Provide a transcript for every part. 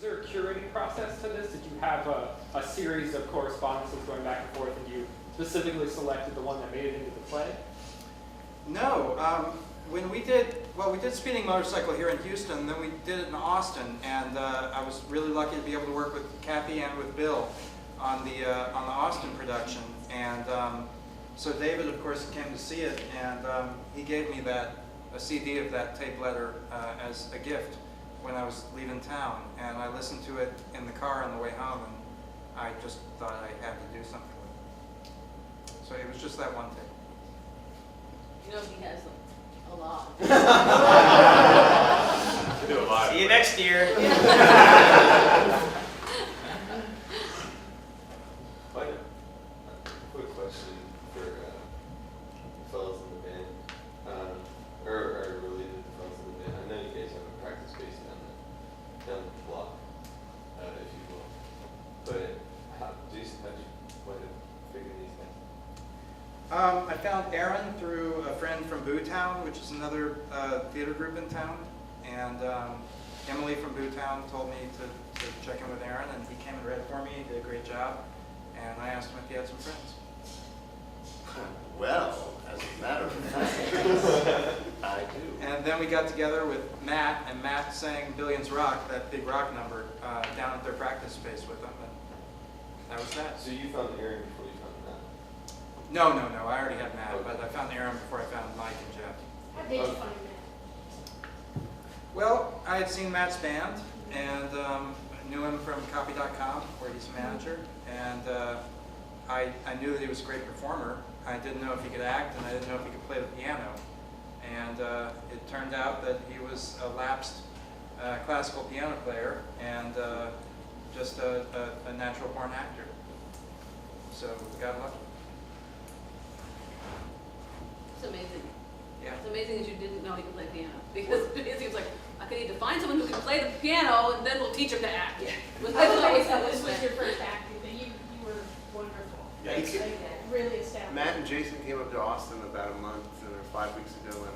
there a curating process to this? Did you have a series of correspondences going back and forth, and you specifically selected the one that made it into the play? No. When we did Speeding Motorcycle here in Houston, and then we did it in Austin, and I was really lucky to be able to work with Kathy and with Bill on the Austin production. And so David, of course, came to see it, and he gave me a CD of that tape letter as a gift when I was leaving town, and I listened to it in the car on the way home, and I just thought I had to do something with it. So it was just that one tape. You know, he has a lot. Do a lot. See you next year. Quick question for fellas in the band, or related to fellas in the band. I know you guys have a practice space down the block, if you will. But Jason, how'd you wind up figuring these guys? I found Aaron through a friend from Bootown, which is another theater group in town, and Emily from Bootown told me to check in with Aaron, and he came and read for me. He did a great job, and I asked him if he had some friends. Well, as a matter of fact, I do. And then we got together with Matt, and Matt sang Billions Rock, that big rock number, down at their practice space with them, and that was that. So you found Aaron before you found Matt? No, I already had Matt, but I found Aaron before I found Mike and Jeff. How did you find that? Well, I had seen Matt's band, and knew him from Copy.com, where he's a manager, and I knew that he was a great performer. I didn't know if he could act, and I didn't know if he could play the piano. And it turned out that he was a lapsed classical piano player, and just a natural-born actor. So we got lucky. It's amazing. Yeah. It's amazing that you didn't know he could play piano. Because it seems like, I could need to find someone who can play the piano, and then we'll teach him to act. Yeah. I was always thought this was your first acting, but you were wonderful. Yeah, Like, really established. Matt and Jason came up to Austin about a month or 5 weeks ago, and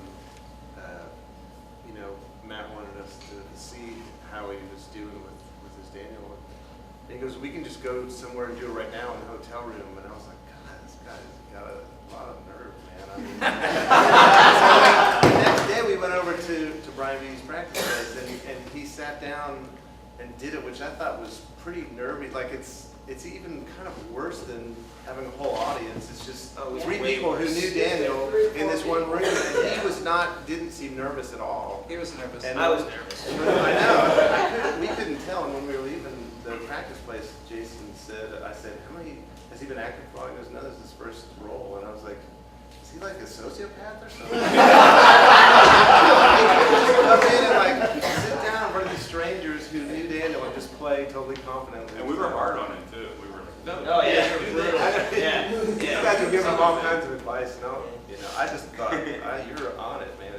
Matt wanted us to see how he was doing with his Daniel. And he goes, "We can just go somewhere and do it right now in the hotel room." And I was like, "God, this guy's got a lot of nerve, man." I mean, so the next day we went over to Brian Beatty's practice place, and he sat down and did it, which I thought was pretty nervy. Like it's even kind of worse than having a whole audience. It's just three people who knew Daniel in this one room, and he didn't seem nervous at all. He was nervous. And I was nervous. I know. We couldn't tell. And when we were leaving the practice place, Jason said, "I said, has he been acting for a while?" He goes, "No, this is his first role." And I was like, "Is he like a sociopath or something?" Come in and like sit down in front of these strangers who knew Daniel and just play totally confidently. And we were hard on him too. We were. Oh yeah, yeah. You guys would give him all kinds of advice. I just thought you're on it, man.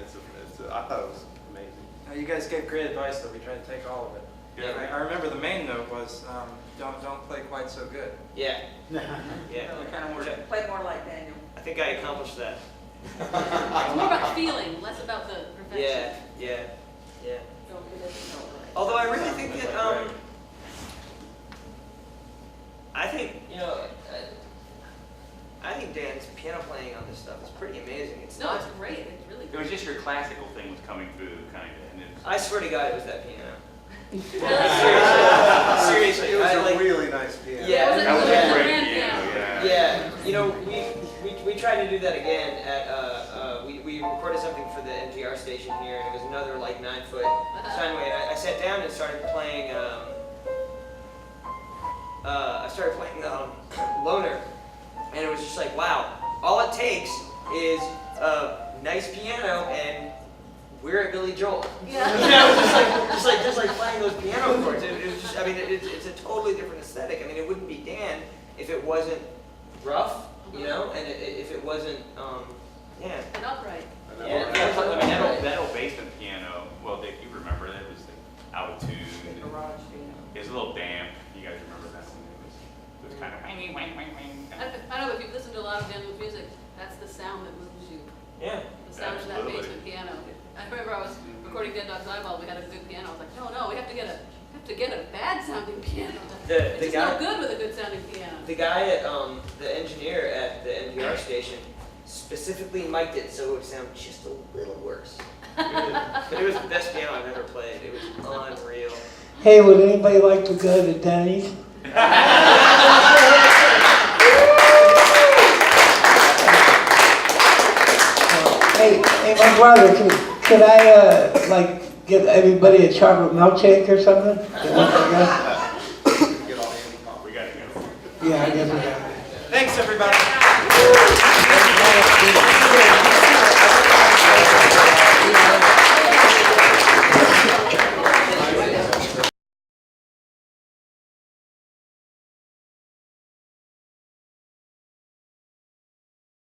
I thought it was amazing. You guys gave great advice, though. We tried to take all of it. Yeah. I remember the main note was, don't play quite so good. Yeah. We kind of wanted Play more like Daniel. I think I accomplished that. It's more about feeling, less about the perfection. Yeah. Don't do this, don't do it. Although I really think that I think Dan's piano playing on this stuff is pretty amazing. It's No, not. it's great. It's really It good. was just your classical thing was coming through, kind of. And I swear to God, it was that piano. Really? Seriously, It was I, a really nice piano. Yeah. It that was was a a great grand piano. piano. Yeah, we tried to do that again at we recorded something for the NPR station here, and it was another like 9-foot Steinway. And I sat down and started playing. Loner, and it was just like, wow. All it takes is a nice piano, and we're at Billy Joel. Yeah. just like playing those piano chords. It was just, it's a totally different aesthetic. It wouldn't be Dan if it wasn't rough, and if it wasn't, And upright. that old basement piano. Well, Dick, you remember that? It was like out of tune. The garage piano. It was a little damp. You guys remember that one? It was kind of wang, wang, wang, wang. I know if you've listened to a lot of Daniel's music, that's the sound that moves you. yeah. The sound of that Absolutely. basement piano. I remember I was recording Dead Dog's Eyeball. We had a good piano. I was like, no, we have to to get a bad sounding piano. The It's just guy- no good with a good sounding piano. The guy at, the engineer at the NPR station specifically mic'd it so it would sound just a little worse. But it was the best piano I've ever played. It was unreal. Hey, would anybody like to go to Denny's? Hey, my brother, could I, like, get everybody a chocolate milkshake or something? Get all Andy coffee. We gotta go. Yeah, I guess we got it. Thanks, everybody.